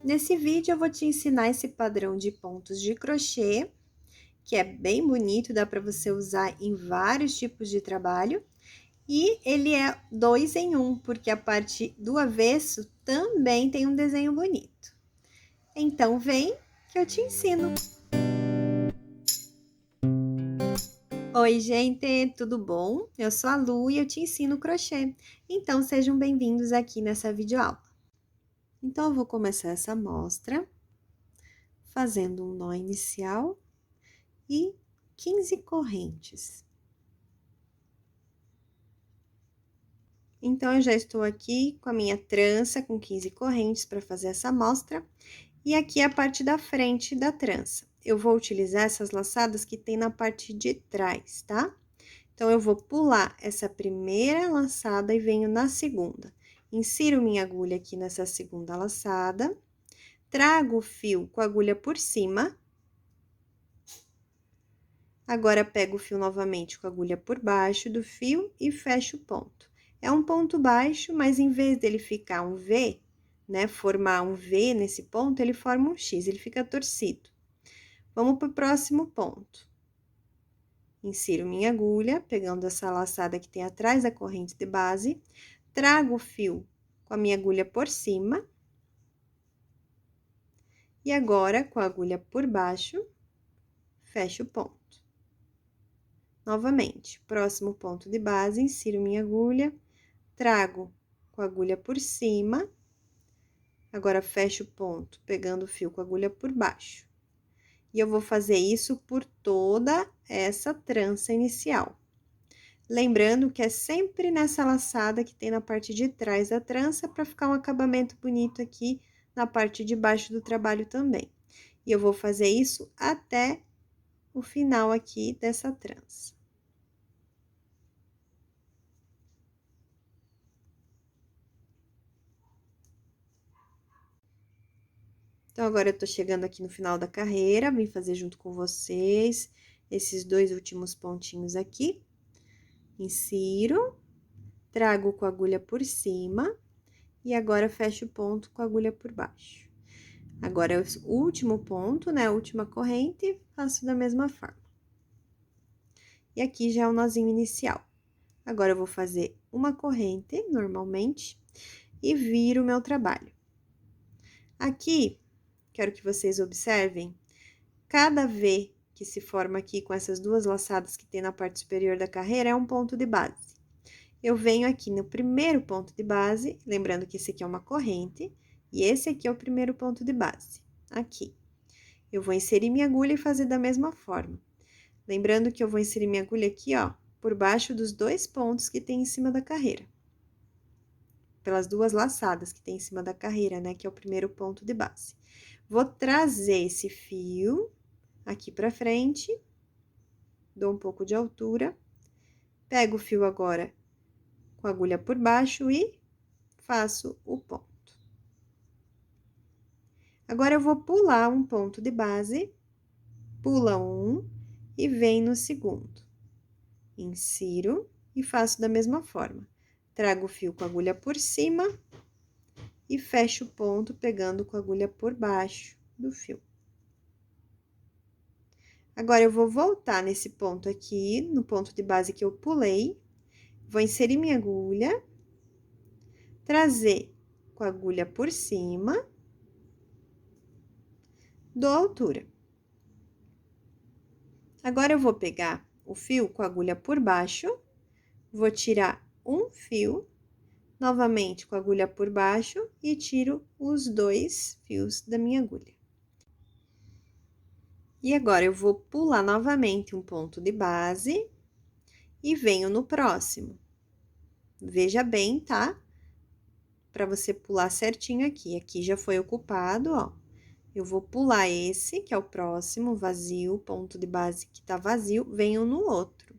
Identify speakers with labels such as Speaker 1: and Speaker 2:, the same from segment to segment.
Speaker 1: Nesse vídeo eu vou te ensinar esse padrão de pontos de crochê, que é bem bonito, dá para você usar em vários tipos de trabalho. E ele é 2 em 1, porque a parte do avesso também tem um desenho bonito. Então, vem que eu te ensino! Oi, gente, tudo bom? Eu sou a Lu e eu te ensino crochê. Então, sejam bem-vindos aqui nessa videoaula. Então, eu vou começar essa amostra fazendo um nó inicial e 15 correntes. Então, eu já estou aqui com a minha trança com 15 correntes para fazer essa amostra. E aqui a parte da frente da trança. Eu vou utilizar essas laçadas que tem na parte de trás, tá? Então, eu vou pular essa primeira laçada e venho na segunda. Insiro minha agulha aqui nessa segunda laçada, trago o fio com a agulha por cima. Agora, pego o fio novamente com a agulha por baixo do fio e fecho o ponto. É um ponto baixo, mas em vez dele ficar um V, né, formar um V nesse ponto, ele forma um X, ele fica torcido. Vamos para o próximo ponto. Insiro minha agulha, pegando essa laçada que tem atrás da corrente de base, trago o fio com a minha agulha por cima. E agora, com a agulha por baixo, fecho o ponto. Novamente, próximo ponto de base, insiro minha agulha, trago com a agulha por cima. Agora, fecho o ponto, pegando o fio com a agulha por baixo. E eu vou fazer isso por toda essa trança inicial. Lembrando que é sempre nessa laçada que tem na parte de trás da trança, para ficar um acabamento bonito aqui na parte de baixo do trabalho também. E eu vou fazer isso até o final aqui dessa trança. Então, agora eu tô chegando aqui no final da carreira, vim fazer junto com vocês esses dois últimos pontinhos aqui. Insiro, trago com a agulha por cima e agora fecho o ponto com a agulha por baixo. Agora, é o último ponto, né, a última corrente, faço da mesma forma. E aqui já é o nozinho inicial. Agora, eu vou fazer uma corrente, normalmente, e viro o meu trabalho. Aqui, quero que vocês observem, cada V que se forma aqui com essas duas laçadas que tem na parte superior da carreira é um ponto de base. Eu venho aqui no primeiro ponto de base, lembrando que esse aqui é uma corrente, e esse aqui é o primeiro ponto de base, aqui. Eu vou inserir minha agulha e fazer da mesma forma. Lembrando que eu vou inserir minha agulha aqui, ó, por baixo dos dois pontos que tem em cima da carreira. Pelas duas laçadas que tem em cima da carreira, né, que é o primeiro ponto de base. Vou trazer esse fio aqui pra frente, dou um pouco de altura, pego o fio agora com a agulha por baixo e faço o ponto. Agora, eu vou pular um ponto de base, pula um e vem no segundo. Insiro e faço da mesma forma. Trago o fio com a agulha por cima e fecho o ponto pegando com a agulha por baixo do fio. Agora, eu vou voltar nesse ponto aqui, no ponto de base que eu pulei, vou inserir minha agulha, trazer com a agulha por cima, dou altura. Agora, eu vou pegar o fio com a agulha por baixo, vou tirar um fio, novamente com a agulha por baixo e tiro os dois fios da minha agulha. E agora, eu vou pular novamente um ponto de base e venho no próximo. Veja bem, tá? Para você pular certinho aqui. Aqui já foi ocupado, ó. Eu vou pular esse, que é o próximo, vazio, ponto de base que tá vazio, venho no outro.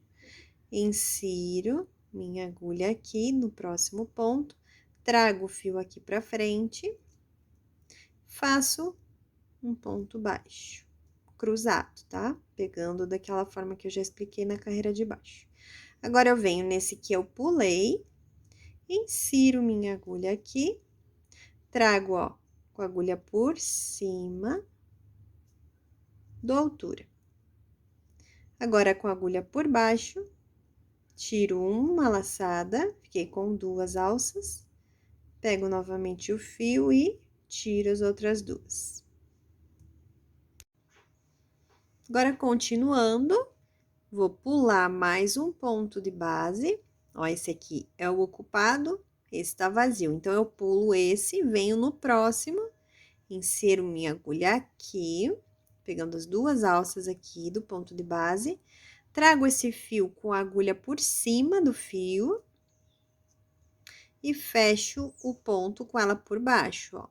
Speaker 1: Insiro minha agulha aqui no próximo ponto, trago o fio aqui pra frente, faço um ponto baixo, cruzado, tá? Pegando daquela forma que eu já expliquei na carreira de baixo. Agora, eu venho nesse que eu pulei, insiro minha agulha aqui, trago, ó, com a agulha por cima, dou altura. Agora, com a agulha por baixo, tiro uma laçada, fiquei com 2 alças, pego novamente o fio e tiro as outras 2. Agora, continuando, vou pular mais um ponto de base. Ó, esse aqui é o ocupado, esse tá vazio. Então, eu pulo esse, venho no próximo, insiro minha agulha aqui, pegando as 2 alças aqui do ponto de base, trago esse fio com a agulha por cima do fio e fecho o ponto com ela por baixo, ó.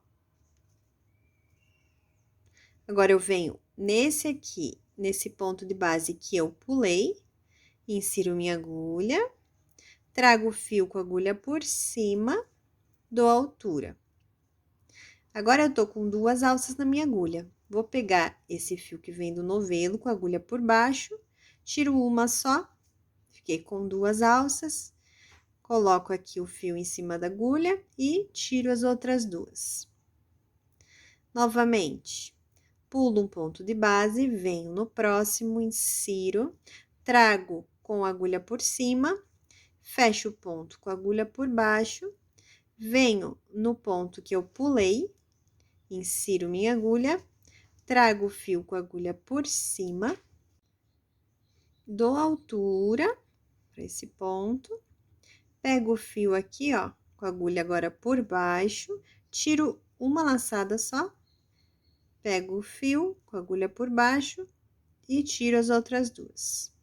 Speaker 1: Agora, eu venho nesse aqui, nesse ponto de base que eu pulei, insiro minha agulha, trago o fio com a agulha por cima, dou altura. Agora, eu tô com 2 alças na minha agulha. Vou pegar esse fio que vem do novelo com a agulha por baixo, tiro uma só, fiquei com 2 alças, coloco aqui o fio em cima da agulha e tiro as outras 2. Novamente, pulo um ponto de base, venho no próximo, insiro, trago com a agulha por cima, fecho o ponto com a agulha por baixo, venho no ponto que eu pulei, insiro minha agulha, trago o fio com a agulha por cima, dou altura para esse ponto, pego o fio aqui, ó, com a agulha agora por baixo, tiro uma laçada só, pego o fio com a agulha por baixo e tiro as outras 2.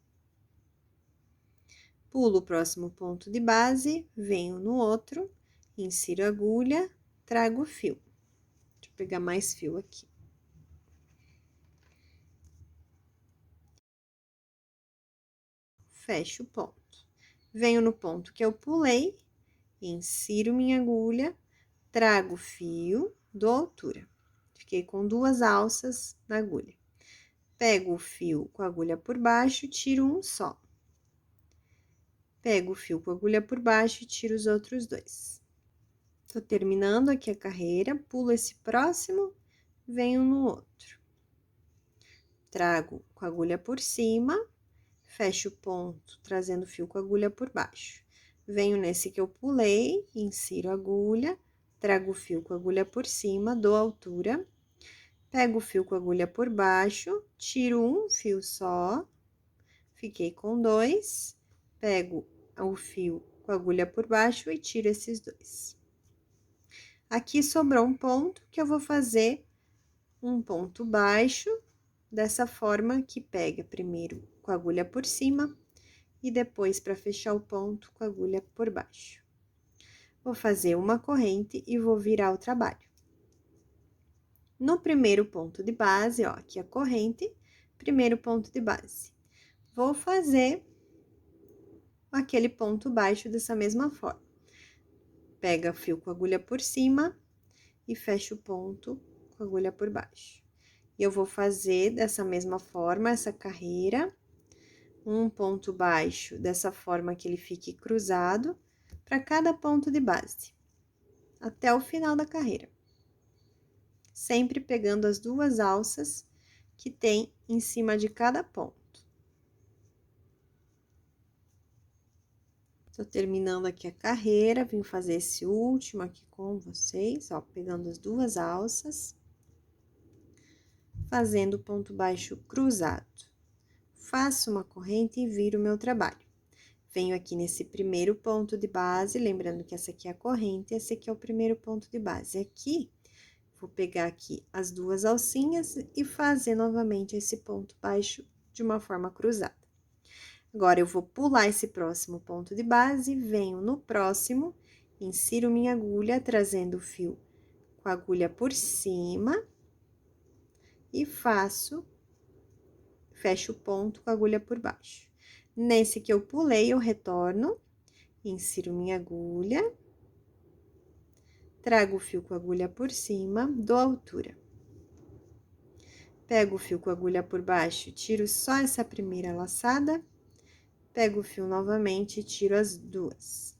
Speaker 1: Pulo o próximo ponto de base, venho no outro, insiro a agulha, trago o fio. Deixa eu pegar mais fio aqui. Fecho o ponto. Venho no ponto que eu pulei, insiro minha agulha, trago o fio, dou altura. Fiquei com 2 alças na agulha. Pego o fio com a agulha por baixo, tiro um só. Pego o fio com a agulha por baixo e tiro os outros 2. Tô terminando aqui a carreira, pulo esse próximo, venho no outro. Trago com a agulha por cima, fecho o ponto, trazendo o fio com a agulha por baixo. Venho nesse que eu pulei, insiro a agulha, trago o fio com a agulha por cima, dou altura, pego o fio com a agulha por baixo, tiro um fio só, fiquei com 2, pego o fio com a agulha por baixo e tiro esses 2. Aqui sobrou um ponto que eu vou fazer um ponto baixo, dessa forma que pega primeiro com a agulha por cima e depois para fechar o ponto com a agulha por baixo. Vou fazer uma corrente e vou virar o trabalho. No primeiro ponto de base, ó, aqui a corrente, primeiro ponto de base. Vou fazer aquele ponto baixo dessa mesma forma. Pega o fio com a agulha por cima e fecha o ponto com a agulha por baixo. E eu vou fazer dessa mesma forma essa carreira, um ponto baixo dessa forma que ele fique cruzado para cada ponto de base, até o final da carreira. Sempre pegando as 2 alças que tem em cima de cada ponto. Tô terminando aqui a carreira, vim fazer esse último aqui com vocês, ó, pegando as 2 alças, fazendo ponto baixo cruzado. Faço uma corrente e viro o meu trabalho. Venho aqui nesse primeiro ponto de base, lembrando que essa aqui é a corrente, esse aqui é o primeiro ponto de base. Aqui, vou pegar aqui as 2 alcinhas e fazer novamente esse ponto baixo de uma forma cruzada. Agora, eu vou pular esse próximo ponto de base, venho no próximo, insiro minha agulha, trazendo o fio com a agulha por cima e fecho o ponto com a agulha por baixo. Nesse que eu pulei, eu retorno, insiro minha agulha, trago o fio com a agulha por cima, dou altura. Pego o fio com a agulha por baixo, tiro só essa primeira laçada, pego o fio novamente e tiro as 2.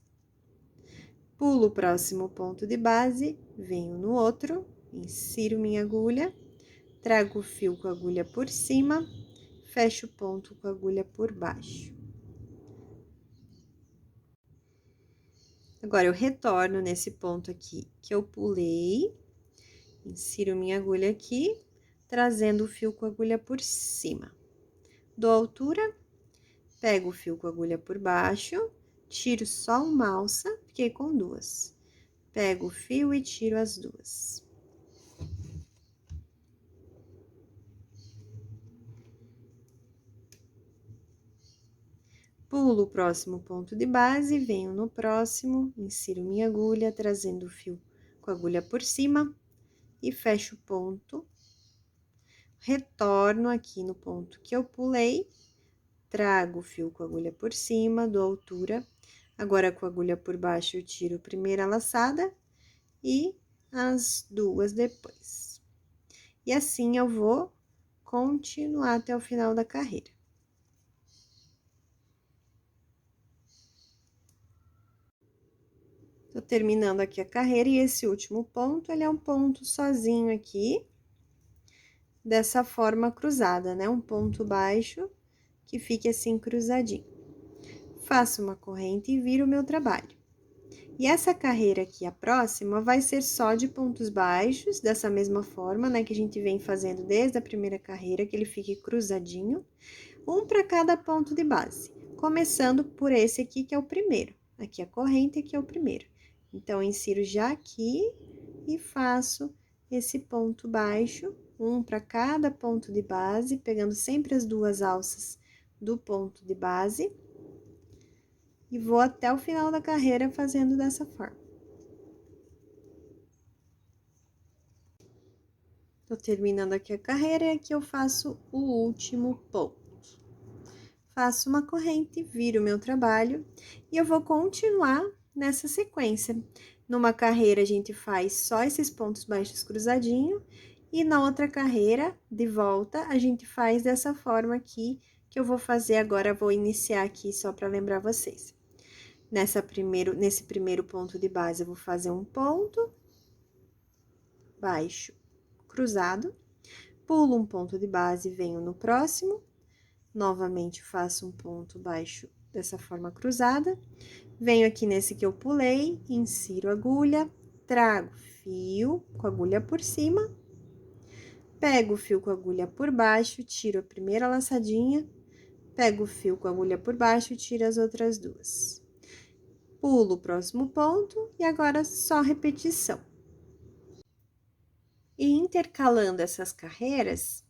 Speaker 1: Pulo o próximo ponto de base, venho no outro, insiro minha agulha, trago o fio com a agulha por cima, fecho o ponto com a agulha por baixo. Agora, eu retorno nesse ponto aqui que eu pulei, insiro minha agulha aqui, trazendo o fio com a agulha por cima. Dou altura, pego o fio com a agulha por baixo, tiro só uma alça, fiquei com duas. Pego o fio e tiro as duas. Pulo o próximo ponto de base, venho no próximo, insiro minha agulha, trazendo o fio com a agulha por cima e fecho o ponto. Retorno aqui no ponto que eu pulei, trago o fio com a agulha por cima, dou altura. Agora, com a agulha por baixo, eu tiro a primeira laçada e as duas depois. E assim eu vou continuar até o final da carreira. Tô terminando aqui a carreira e esse último ponto, ele é um ponto sozinho aqui, dessa forma cruzada, né? Um ponto baixo que fique assim cruzadinho. Faço uma corrente e viro o meu trabalho. E essa carreira aqui, a próxima, vai ser só de pontos baixos, dessa mesma forma, né? Que a gente vem fazendo desde a primeira carreira, que ele fique cruzadinho, um para cada ponto de base. Começando por esse aqui, que é o primeiro. Aqui a corrente, aqui é o primeiro. Então, insiro já aqui e faço esse ponto baixo, um para cada ponto de base, pegando sempre as duas alças do ponto de base. E vou até o final da carreira fazendo dessa forma. Tô terminando aqui a carreira e aqui eu faço o último ponto. Faço uma corrente, viro o meu trabalho e eu vou continuar nessa sequência. Numa carreira, a gente faz só esses pontos baixos cruzadinho e na outra carreira, de volta, a gente faz dessa forma aqui, que eu vou fazer agora, vou iniciar aqui só para lembrar vocês. Nesse primeiro ponto de base, eu vou fazer um ponto baixo cruzado, pulo um ponto de base, venho no próximo, novamente faço um ponto baixo dessa forma cruzada, venho aqui nesse que eu pulei, insiro a agulha, trago fio com a agulha por cima, pego o fio com a agulha por baixo, tiro a primeira laçadinha, pego o fio com a agulha por baixo e tiro as outras duas. Pulo o próximo ponto e agora só repetição. E intercalando essas carreiras,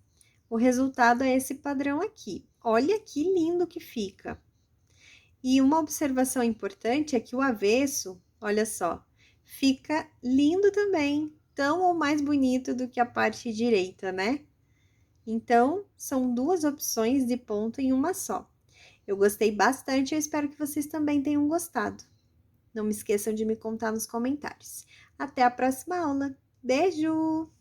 Speaker 1: o resultado é esse padrão aqui. Olha que lindo que fica! E uma observação importante é que o avesso, olha só, fica lindo também, tão ou mais bonito do que a parte direita, né? Então, são duas opções de ponto em uma só. Eu gostei bastante e eu espero que vocês também tenham gostado. Não me esqueçam de me contar nos comentários. Até a próxima aula. Beijo!